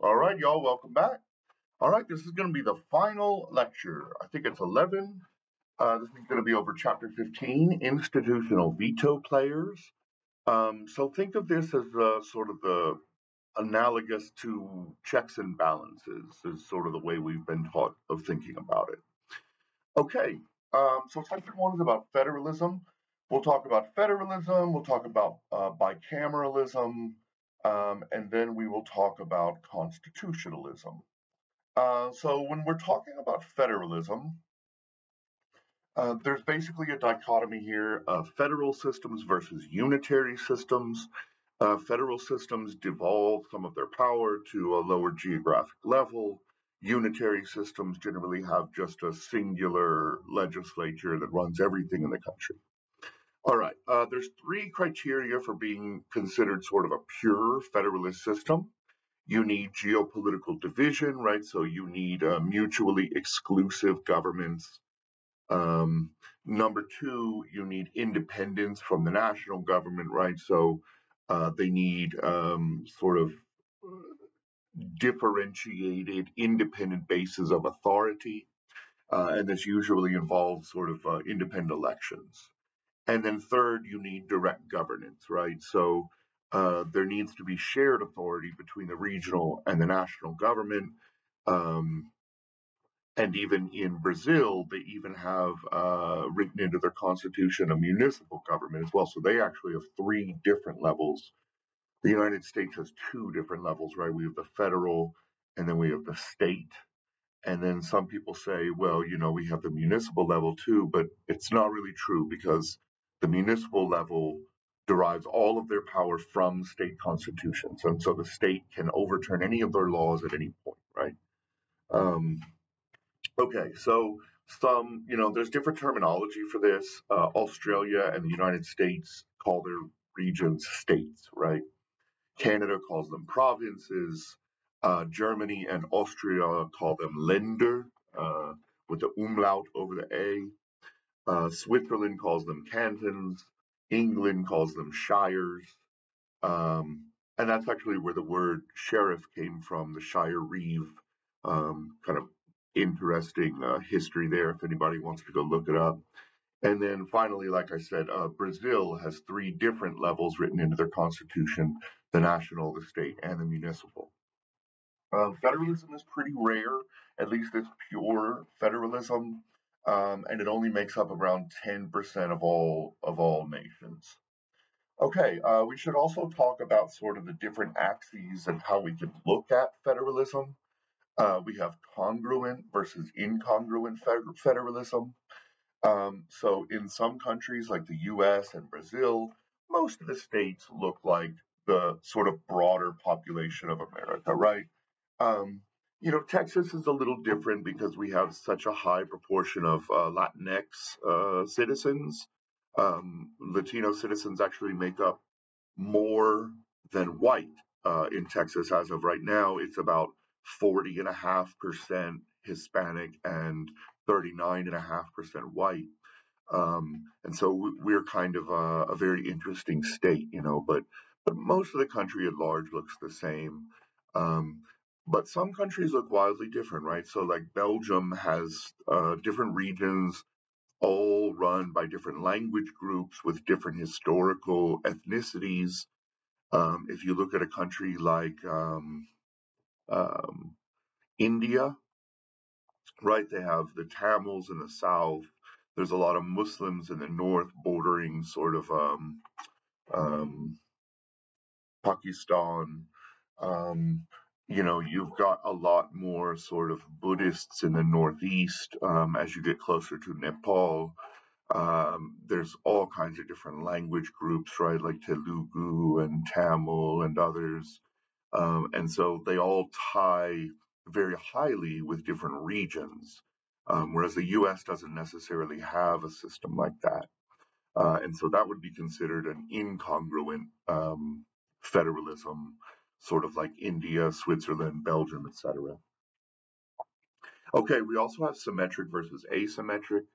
All right, y'all, welcome back. All right, this is going to be the final lecture. I think it's 11. This is going to be over chapter 15, institutional veto players. So think of this as sort of the analogous to checks and balances, is sort of the way we've been taught of thinking about it. Okay, so section 1 is about federalism. We'll talk about federalism, we'll talk about bicameralism, and then we will talk about constitutionalism. So when we're talking about federalism, there's basically a dichotomy here of federal systems versus unitary systems. Federal systems devolve some of their power to a lower geographic level. Unitary systems generally have just a singular legislature that runs everything in the country. All right, there's 3 criteria for being considered sort of a pure federalist system. You need geopolitical division, right? So you need mutually exclusive governments. Number 2, you need independence from the national government, right? So they need sort of differentiated, independent bases of authority. And this usually involves sort of independent elections. And then third, you need direct governance, right? So there needs to be shared authority between the regional and the national government. And even in Brazil, they even have written into their constitution a municipal government as well. So they actually have 3 different levels. The United States has 2 different levels, right? We have the federal and then we have the state. And then some people say, well, we have the municipal level too, but it's not really true because the municipal level derives all of their power from state constitutions. And so the state can overturn any of their laws at any point, right? Okay, so there's different terminology for this. Australia and the United States call their regions states, right? Canada calls them provinces. Germany and Austria call them Länder, with the umlaut over the A. Switzerland calls them cantons. England calls them shires. And that's actually where the word sheriff came from, the shire reeve. Kind of interesting history there if anybody wants to go look it up. And then finally, like I said, Brazil has 3 different levels written into their constitution: the national, the state, and the municipal. Federalism is pretty rare, at least it's pure federalism, and it only makes up around 10% of all nations. Okay, we should also talk about sort of the different axes and how we can look at federalism. We have congruent versus incongruent federalism. So in some countries like the US and Brazil, most of the states look like the sort of broader population of America, right? Texas is a little different because we have such a high proportion of Latinx citizens. Latino citizens actually make up more than white in Texas as of right now. It's about 40.5% Hispanic and 39.5% white. And so we're kind of a very interesting state, but most of the country at large looks the same. But some countries look wildly different, right? So like Belgium has different regions all run by different language groups with different historical ethnicities. If you look at a country like India, right, they have the Tamils in the south. There's a lot of Muslims in the north bordering sort of Pakistan. You've got a lot more sort of Buddhists in the northeast as you get closer to Nepal. There's all kinds of different language groups, right, like Telugu and Tamil and others. And so they all tie very highly with different regions, whereas the US doesn't necessarily have a system like that. And so that would be considered an incongruent federalism, sort of like India, Switzerland, Belgium, etc. Okay, we also have symmetric versus asymmetric.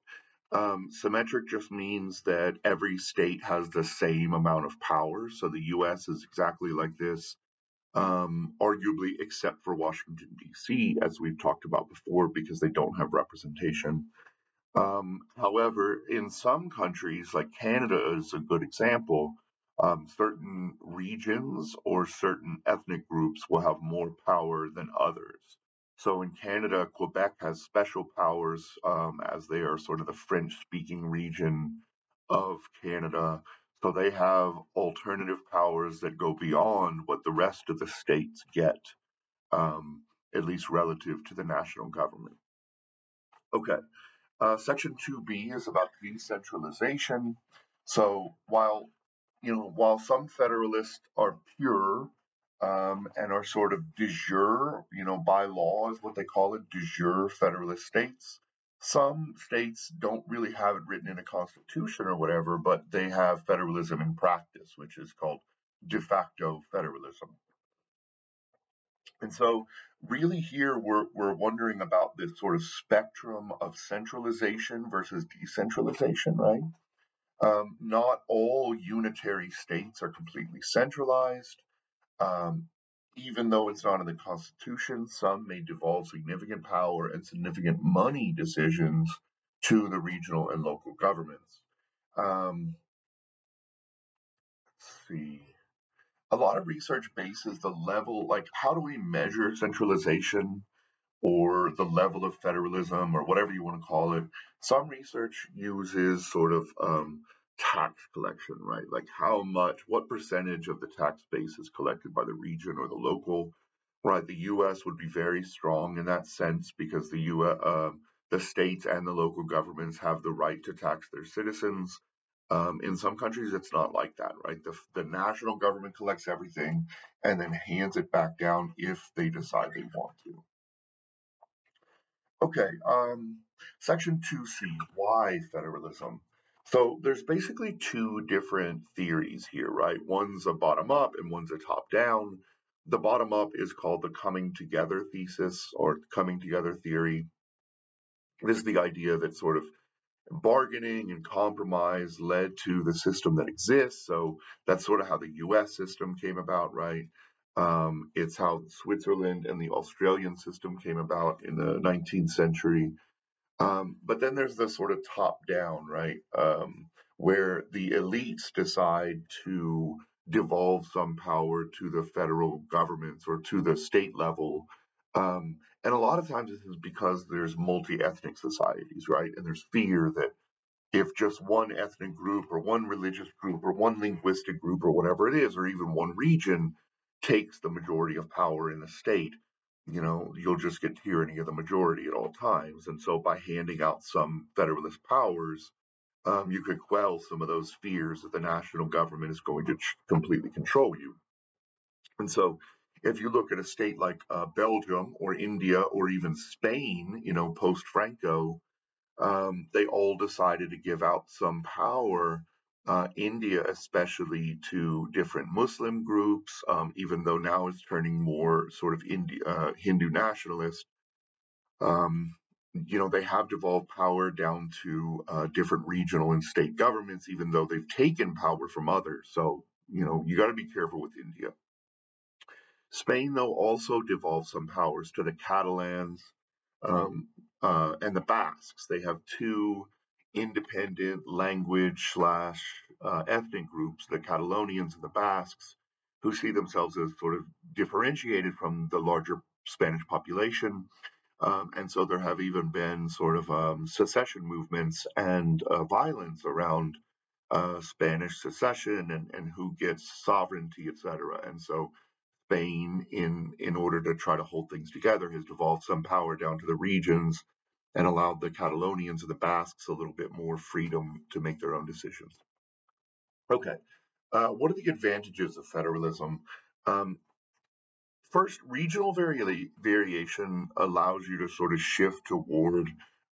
Symmetric just means that every state has the same amount of power. So the US is exactly like this. arguably except for Washington, D.C., as we've talked about before, because they don't have representation. However, in some countries, like Canada is a good example, certain regions or certain ethnic groups will have more power than others. So in Canada, Quebec has special powers as they are sort of the French speaking region of Canada. So they have alternative powers that go beyond what the rest of the states get, um, at least relative to the national government. Okay. Section 2B is about decentralization. So while some Federalists are pure and are sort of de jure, by law is what they call it, de jure Federalist states. Some states don't really have it written in a constitution or whatever, but they have federalism in practice, which is called de facto federalism. And so, really, here we're wondering about this sort of spectrum of centralization versus decentralization, right? Not all unitary states are completely centralized. Um, Even though it's not in the Constitution, some may devolve significant power and significant money decisions to the regional and local governments. Let's see. A lot of research bases the level, like, how do we measure centralization or the level of federalism or whatever you want to call it. Some research uses sort of tax collection, right? Like what percentage of the tax base is collected by the region or the local, right? The U.S. would be very strong in that sense because the states and the local governments have the right to tax their citizens. In some countries, it's not like that, right? The national government collects everything and then hands it back down if they decide they want to. Okay, section 2C, why federalism? So there's basically two different theories here, right? One's a bottom up and one's a top down. The bottom up is called the coming together thesis or coming together theory. This is the idea that sort of bargaining and compromise led to the system that exists. So that's sort of how the US system came about, right? It's how Switzerland and the Australian system came about in the 19th century. But then there's the sort of top down, right? Where the elites decide to devolve some power to the federal governments or to the state level. And a lot of times this is because there's multi ethnic societies, right? And there's fear that if just one ethnic group or one religious group or one linguistic group or whatever it is, or even one region takes the majority of power in the state, you'll just get tyranny of the majority at all times. And so by handing out some federalist powers, you could quell some of those fears that the national government is going to completely control you. And so if you look at a state like Belgium or India or even Spain, post Franco, they all decided to give out some power, India especially, to different Muslim groups, even though now it's turning more sort of Hindu nationalist. Um, they have devolved power down to different regional and state governments, even though they've taken power from others. So, you got to be careful with India. Spain, though, also devolved some powers to the Catalans and the Basques. They have two independent language slash ethnic groups, the Catalonians and the Basques, who see themselves as sort of differentiated from the larger Spanish population. And so there have even been sort of secession movements and violence around Spanish secession and who gets sovereignty, etc. And so Spain, in order to try to hold things together, has devolved some power down to the regions and allowed the Catalonians and the Basques a little bit more freedom to make their own decisions. Okay, what are the advantages of federalism? Um, First, regional variation allows you to sort of shift toward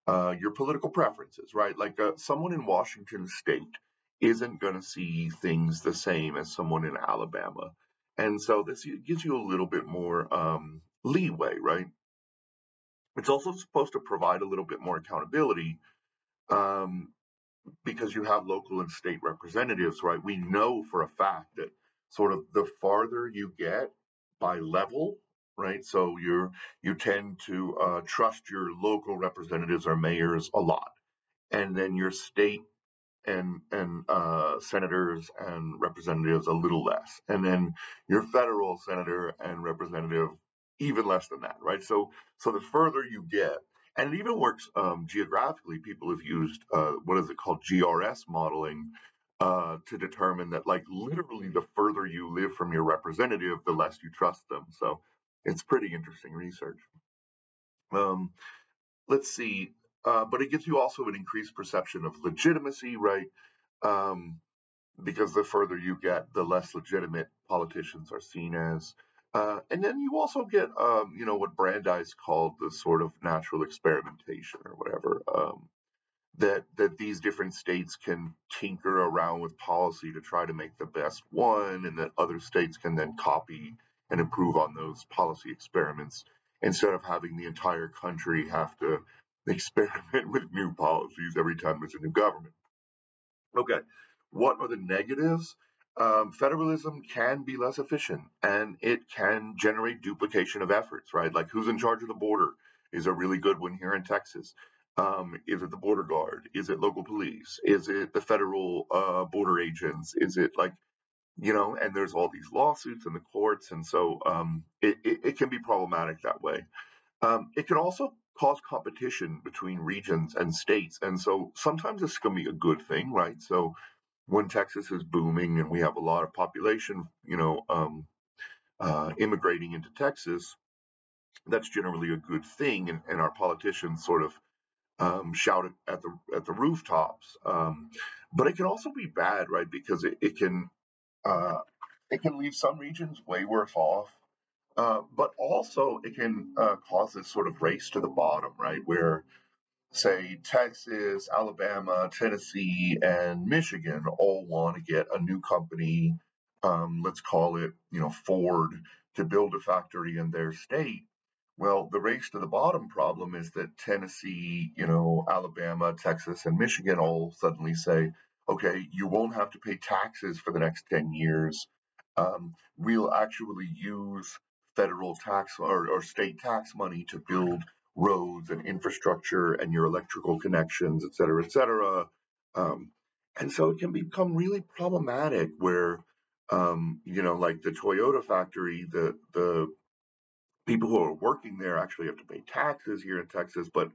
your political preferences, right? Like someone in Washington state isn't going to see things the same as someone in Alabama. And so this gives you a little bit more leeway, right? It's also supposed to provide a little bit more accountability um, because you have local and state representatives, right? We know for a fact that sort of the farther you get by level, right? So you tend to trust your local representatives or mayors a lot, and then your state and senators and representatives a little less, and then your federal senator and representative even less than that, right? So the further you get, and it even works geographically. People have used what is it called, GRS modeling, to determine that, like, literally the further you live from your representative, the less you trust them. So it's pretty interesting research. Um, let's see. But it gives you also an increased perception of legitimacy, right? Um, because the further you get, the less legitimate politicians are seen as. And then you also get, what Brandeis called the sort of natural experimentation or whatever, that these different states can tinker around with policy to try to make the best one, and that other states can then copy and improve on those policy experiments instead of having the entire country have to experiment with new policies every time there's a new government. Okay, what are the negatives? Federalism can be less efficient and it can generate duplication of efforts, right? Like, who's in charge of the border is a really good one here in Texas. Is it the border guard? Is it local police? Is it the federal border agents? Is it, like, and there's all these lawsuits in the courts. And so it can be problematic that way. It can also cause competition between regions and states. And so sometimes this can be a good thing, right? So when Texas is booming and we have a lot of population, immigrating into Texas, that's generally a good thing, and our politicians sort of shout it at the rooftops. But it can also be bad, right? Because uh, it can leave some regions way worse off. But also it can cause this sort of race to the bottom, right? Where, say, Texas, Alabama, Tennessee, and Michigan all want to get a new company, let's call it, Ford, to build a factory in their state. Well, the race to the bottom problem is that Tennessee, Alabama, Texas, and Michigan all suddenly say, okay, you won't have to pay taxes for the next 10 years. We'll actually use federal tax or state tax money to build roads and infrastructure and your electrical connections, et cetera, et cetera. Um, and so it can become really problematic where, like the Toyota factory, the people who are working there actually have to pay taxes here in Texas, but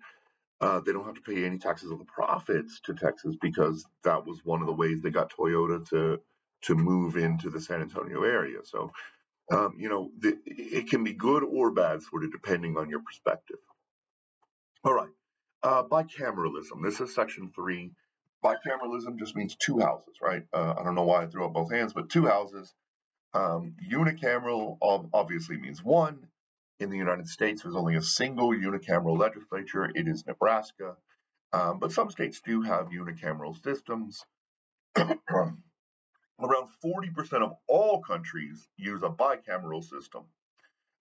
they don't have to pay any taxes on the profits to Texas because that was one of the ways they got Toyota to move into the San Antonio area. So, it can be good or bad, sort of depending on your perspective. All right. Bicameralism. This is section 3. Bicameralism just means two houses, right? I don't know why I threw up both hands, but two houses. Unicameral obviously means one. In the United States, there's only a single unicameral legislature. It is Nebraska. But some states do have unicameral systems. Around 40% of all countries use a bicameral system.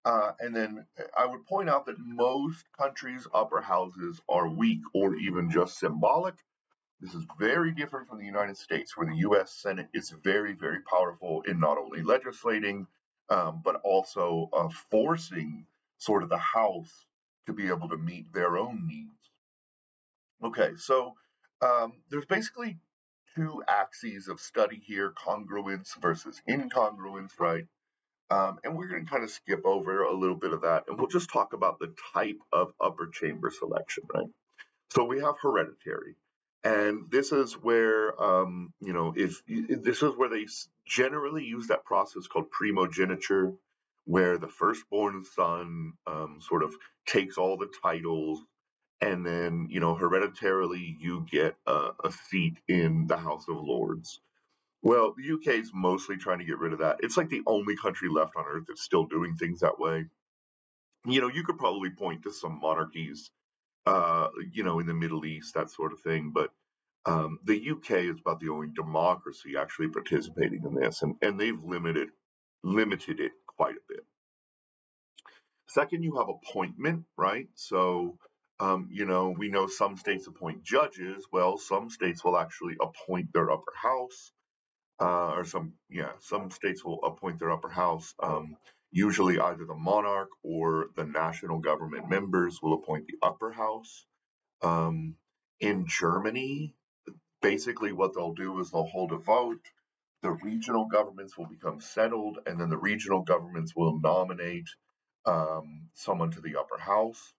And then I would point out that most countries' upper houses are weak or even just symbolic. This is very different from the United States, where the US Senate is very, very powerful in not only legislating, but also forcing sort of the House to be able to meet their own needs. Okay, so there's basically two axes of study here, congruence versus incongruence, right? And we're going to kind of skip over a little bit of that, and we'll just talk about the type of upper chamber selection, right? So we have hereditary, and this is where, if this is where they generally use that process called primogeniture, where the firstborn son sort of takes all the titles, and then, hereditarily you get a seat in the House of Lords. Well, the UK is mostly trying to get rid of that. It's like the only country left on earth that's still doing things that way. You could probably point to some monarchies, in the Middle East, that sort of thing, but the UK is about the only democracy actually participating in this, and they've limited it quite a bit. Second, you have appointment, right? So, we know some states appoint judges. Well, some states will actually appoint their upper house, or some states will appoint their upper house. Usually either the monarch or the national government members will appoint the upper house. Um, in Germany, basically what they'll do is they'll hold a vote. The regional governments will become settled, and then the regional governments will nominate someone to the upper house.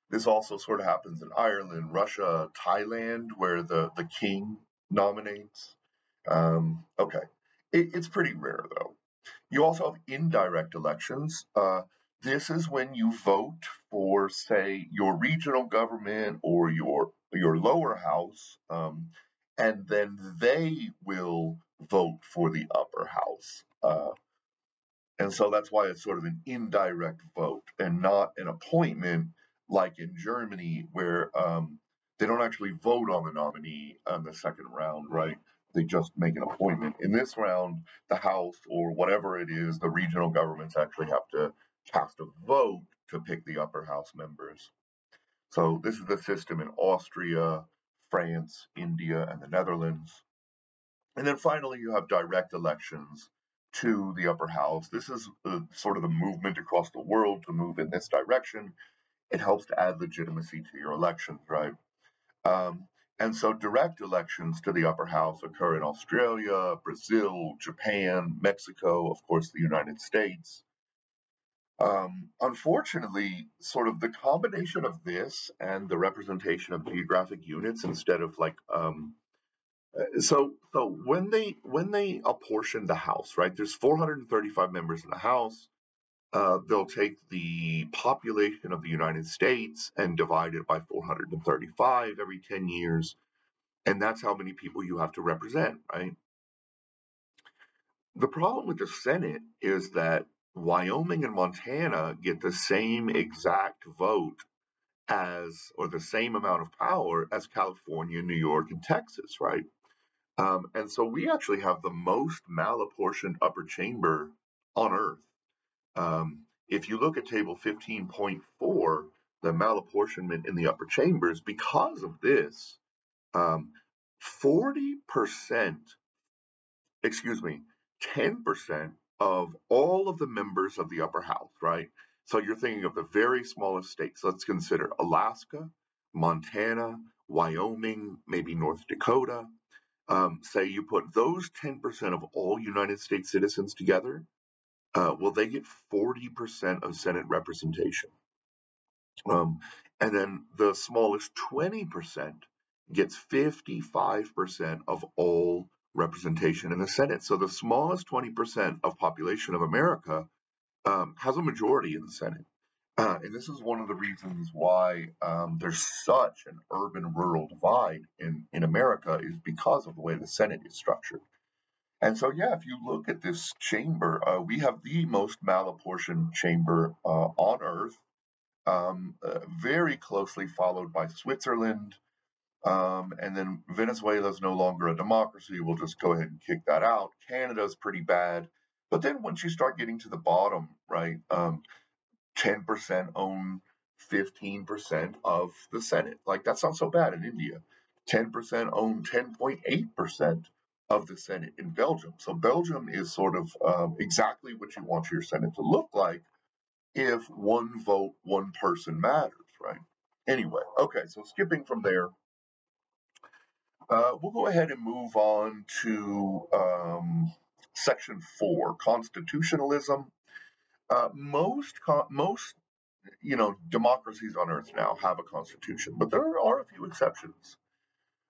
This also sort of happens in Ireland, Russia, Thailand, where the king nominates. Okay. It's pretty rare, though. You also have indirect elections. This is when you vote for, say, your regional government or your lower house, and then they will vote for the upper house. And so that's why it's sort of an indirect vote and not an appointment like in Germany, where they don't actually vote on the nominee on the second round, right? They just make an appointment. In this round, the House or whatever it is, the regional governments actually have to cast a vote to pick the upper house members. So this is the system in Austria, France, India, and the Netherlands. And then finally, you have direct elections to the upper house. This is sort of the movement across the world to move in this direction. It helps to add legitimacy to your elections, right? Um, and so direct elections to the upper house occur in Australia, Brazil, Japan, Mexico, of course, the United States. Unfortunately, sort of the combination of this and the representation of geographic units instead of like so when they apportion the House, right? There's 435 members in the House. They'll take the population of the United States and divide it by 435 every 10 years, and that's how many people you have to represent, right? The problem with the Senate is that Wyoming and Montana get the same exact vote as, or the same amount of power as California, New York, and Texas, right? And so we actually have the most malapportioned upper chamber on Earth. If you look at table 15.4, the malapportionment in the upper chambers, because of this, 40%, excuse me, 10% of all of the members of the upper house, right? So you're thinking of the very smallest states. Let's consider Alaska, Montana, Wyoming, maybe North Dakota. Say you put those 10% of all United States citizens together, well, they get 40% of Senate representation. Um, and then the smallest 20% gets 55% of all representation in the Senate. So the smallest 20% of population of America has a majority in the Senate. And this is one of the reasons why there's such an urban-rural divide in America, is because of the way the Senate is structured. And so, yeah, if you look at this chamber, we have the most malapportioned chamber on Earth, very closely followed by Switzerland. And then Venezuela is no longer a democracy. We'll just go ahead and kick that out. Canada's pretty bad. But then once you start getting to the bottom, right, 10% own 15% of the Senate. Like, that's not so bad in India. 10% own 10.8% of the Senate in Belgium. So Belgium is sort of exactly what you want your Senate to look like if one vote, one person matters, right? Anyway, okay, so skipping from there, we'll go ahead and move on to section 4, constitutionalism. Most democracies on Earth now have a constitution, but there are a few exceptions.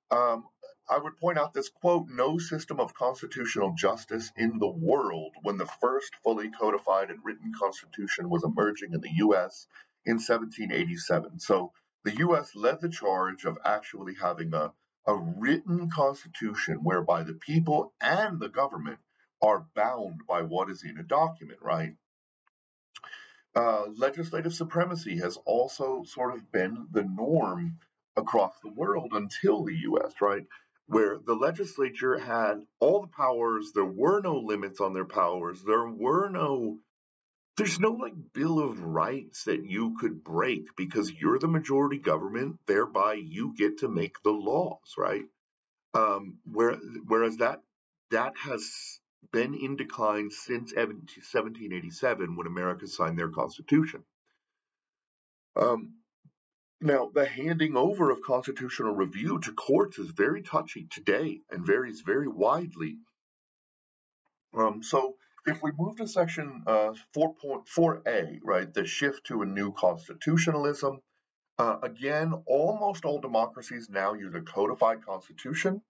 Um, I would point out this quote: no system of constitutional justice in the world, when the first fully codified and written constitution was emerging in the US in 1787. So the US led the charge of actually having a written constitution whereby the people and the government are bound by what is in a document, right? Legislative supremacy has also sort of been the norm across the world until the US, right? Where the legislature had all the powers, there were no limits on their powers, there's no like Bill of Rights that you could break because you're the majority government, thereby you get to make the laws, right? Whereas that has been in decline since 1787 when America signed their Constitution. Um, Now, the handing over of constitutional review to courts is very touchy today and varies very widely. So, if we move to section 4.4a, right, the shift to a new constitutionalism, again, almost all democracies now use a codified constitution.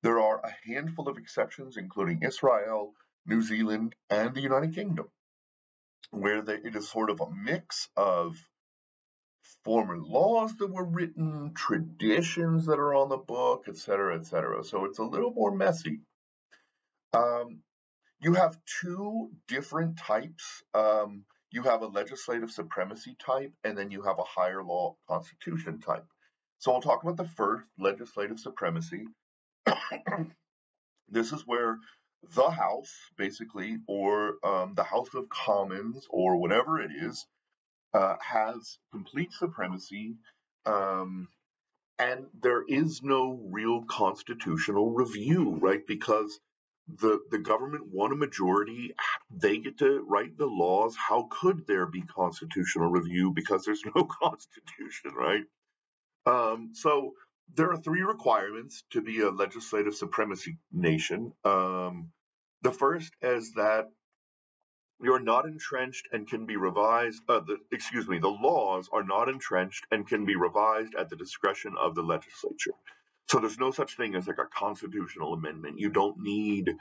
There are a handful of exceptions, including Israel, New Zealand, and the United Kingdom, where it is sort of a mix of former laws that were written, traditions that are on the book, et cetera, et cetera. So it's a little more messy. Um, you have two different types. You have a legislative supremacy type, and then you have a higher law constitution type. So I'll talk about the first, legislative supremacy. This is where the House, basically, or the House of Commons, or whatever it is, has complete supremacy, um, and there is no real constitutional review, right? Because the government won a majority, they get to write the laws. How could there be constitutional review because there's no constitution, right? So there are three requirements to be a legislative supremacy nation. The first is that you're not entrenched and can be revised. The laws are not entrenched and can be revised at the discretion of the legislature. So there's no such thing as like a constitutional amendment. You don't need,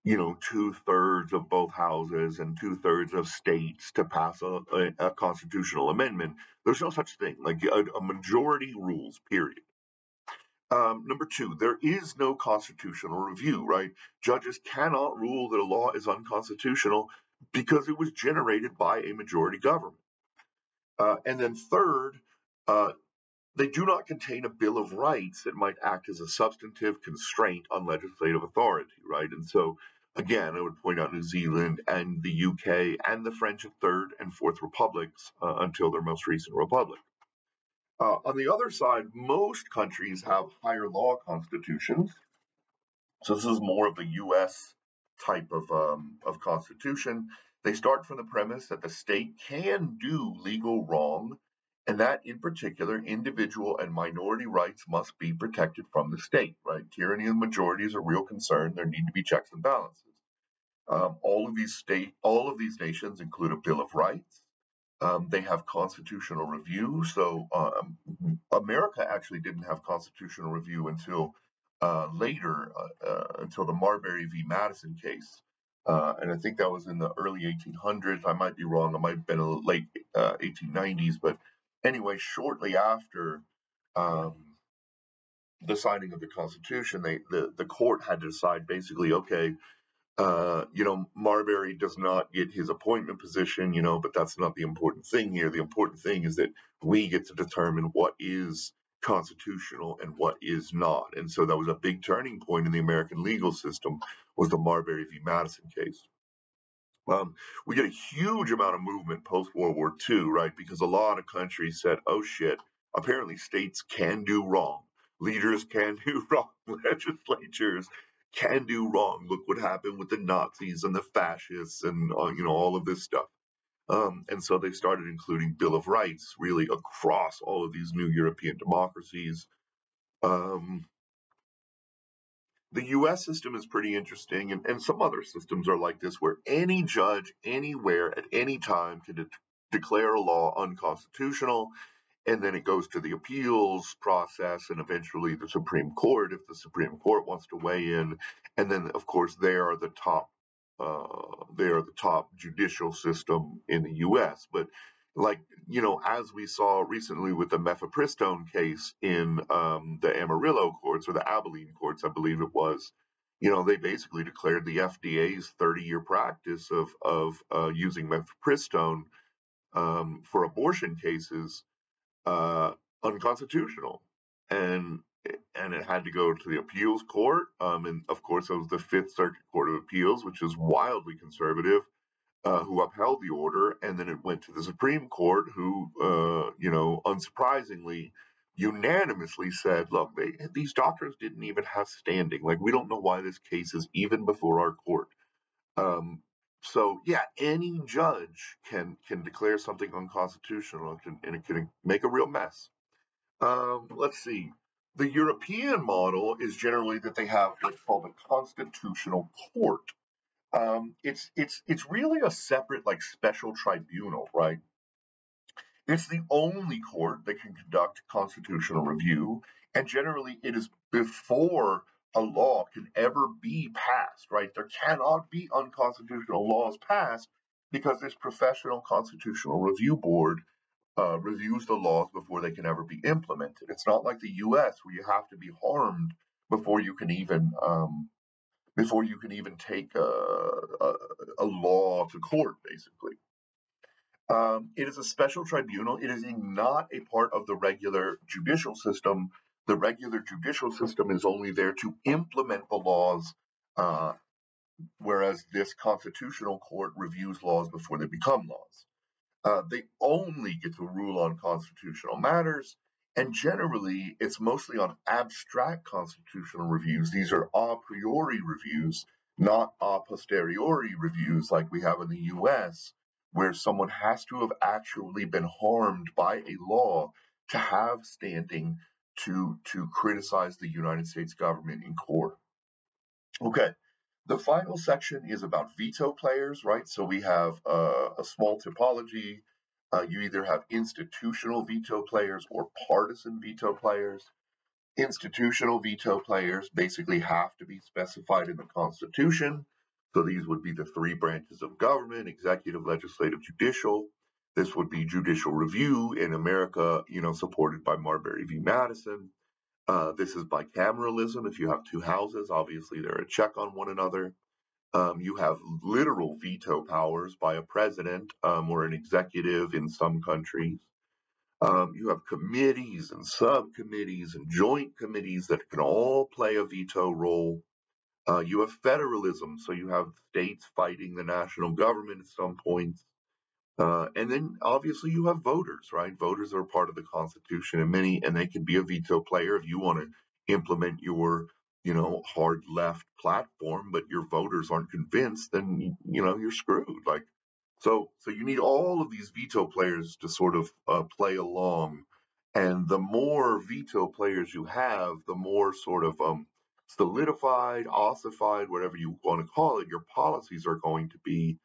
2/3 of both houses and 2/3 of states to pass a constitutional amendment. There's no such thing. Like a majority rules, period. Number two, there is no constitutional review, right? Judges cannot rule that a law is unconstitutional because it was generated by a majority government. And then third, uh, they do not contain a Bill of Rights that might act as a substantive constraint on legislative authority, right? And so, again, I would point out New Zealand and the UK and the French Third and Fourth Republics until their most recent republic. On the other side, most countries have higher law constitutions. So this is more of a U.S. type of constitution. They start from the premise that the state can do legal wrong, and that in particular, individual and minority rights must be protected from the state. Right? Tyranny of the majority is a real concern. There need to be checks and balances. All of these nations include a Bill of Rights. They have constitutional review. So America actually didn't have constitutional review until later, until the Marbury v. Madison case. And I think that was in the early 1800s. I might be wrong. It might have been a late 1890s. But anyway, shortly after um, the signing of the Constitution, the court had to decide basically, okay, Marbury does not get his appointment position, but that's not the important thing here. The important thing is that we get to determine what is constitutional and what is not. And so that was a big turning point in the American legal system, was the Marbury v. Madison case. We get a huge amount of movement post World War II, right? Because a lot of countries said, oh shit, apparently states can do wrong. Leaders can do wrong. Legislatures can do wrong. Look what happened with the Nazis and the fascists and, all of this stuff. And so they started including Bill of Rights really across all of these new European democracies. The US system is pretty interesting, and some other systems are like this, where any judge anywhere at any time can declare a law unconstitutional, and then it goes to the appeals process and eventually the Supreme Court if the Supreme Court wants to weigh in. And then, of course, they are the top judicial system in the U.S. But as we saw recently with the mifepristone case in the Amarillo courts or the Abilene courts, I believe it was, they basically declared the FDA's 30-year practice of using mifepristone for abortion cases unconstitutional, and it had to go to the appeals court, and of course it was the Fifth Circuit Court of Appeals, which is wildly conservative, who upheld the order, and then it went to the Supreme Court, who, unsurprisingly, unanimously said, look, these doctors didn't even have standing. Like, we don't know why this case is even before our court. So yeah, any judge can declare something unconstitutional and it can make a real mess. Let's see. The European model is generally that they have what's called a constitutional court. It's really a separate like special tribunal, right? It's the only court that can conduct constitutional review, and generally it is before a law can ever be passed, right? There cannot be unconstitutional laws passed because this professional constitutional review board reviews the laws before they can ever be implemented. It's not like the U.S. where you have to be harmed before you can even take a law to court, basically. It is a special tribunal. It is not a part of the regular judicial system. The regular judicial system is only there to implement the laws, uh, whereas this constitutional court reviews laws before they become laws. They only get to rule on constitutional matters, and generally, it's mostly on abstract constitutional reviews. These are a priori reviews, not a posteriori reviews like we have in the US, where someone has to have actually been harmed by a law to have standing to criticize the United States government in court. Okay, the final section is about veto players, right? So we have a small typology. You either have institutional veto players or partisan veto players. Institutional veto players basically have to be specified in the Constitution. So these would be the three branches of government: executive, legislative, judicial. This would be judicial review in America, supported by Marbury v. Madison. This is bicameralism. If you have two houses, obviously they're a check on one another. You have literal veto powers by a president or an executive in some countries. You have committees and subcommittees and joint committees that can all play a veto role. You have federalism, so you have states fighting the national government at some points. And then obviously you have voters, right? Voters are part of the Constitution, and they can be a veto player if you want to implement your, hard left platform, but your voters aren't convinced, then you're screwed. Like, so you need all of these veto players to sort of play along, and the more veto players you have, the more sort of solidified, ossified, whatever you want to call it, your policies are going to be.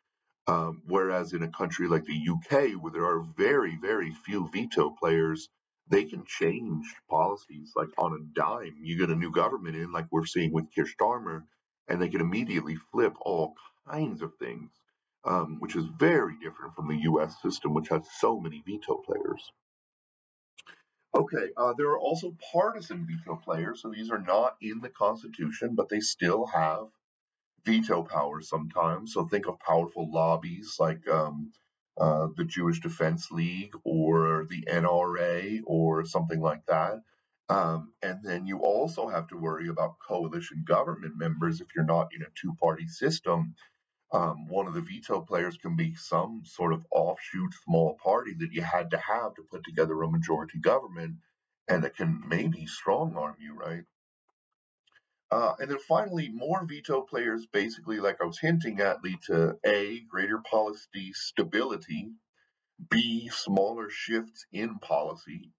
Whereas in a country like the UK, where there are very, very few veto players, they can change policies like on a dime. You get a new government in, like we're seeing with Keir Starmer, and they can immediately flip all kinds of things, which is very different from the US system, which has so many veto players. Okay, there are also partisan veto players, so these are not in the Constitution, but they still have veto powers sometimes. So think of powerful lobbies like the Jewish Defense League or the NRA or something like that. And then you also have to worry about coalition government members if you're not in a two-party system. One of the veto players can be some sort of offshoot small party that you had to have to put together a majority government, and that can maybe strong arm you, right? And then finally, more veto players, basically, like I was hinting at, lead to A, greater policy stability, B, smaller shifts in policy,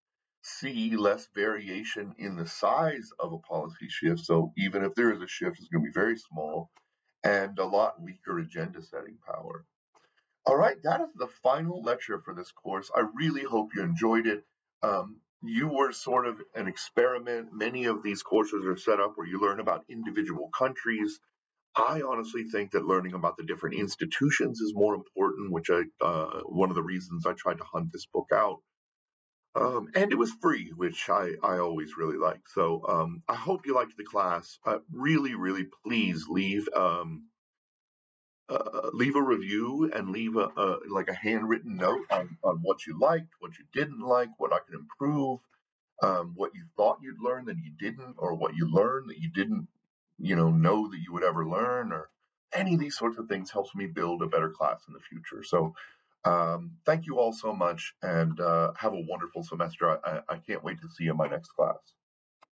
C, less variation in the size of a policy shift. So even if there is a shift, it's going to be very small, and a lot weaker agenda setting power. All right, that is the final lecture for this course. I really hope you enjoyed it. You were sort of an experiment. Many of these courses are set up where you learn about individual countries. I honestly think that learning about the different institutions is more important, which one of the reasons I tried to hunt this book out. And it was free, which I always really like. So I hope you liked the class. Really, really, please leave a review and leave a handwritten note on what you liked, what you didn't like, what I can improve, what you thought you'd learn that you didn't, or what you learned that you didn't, know that you would ever learn, or any of these sorts of things helps me build a better class in the future. So thank you all so much, and have a wonderful semester. I can't wait to see you in my next class.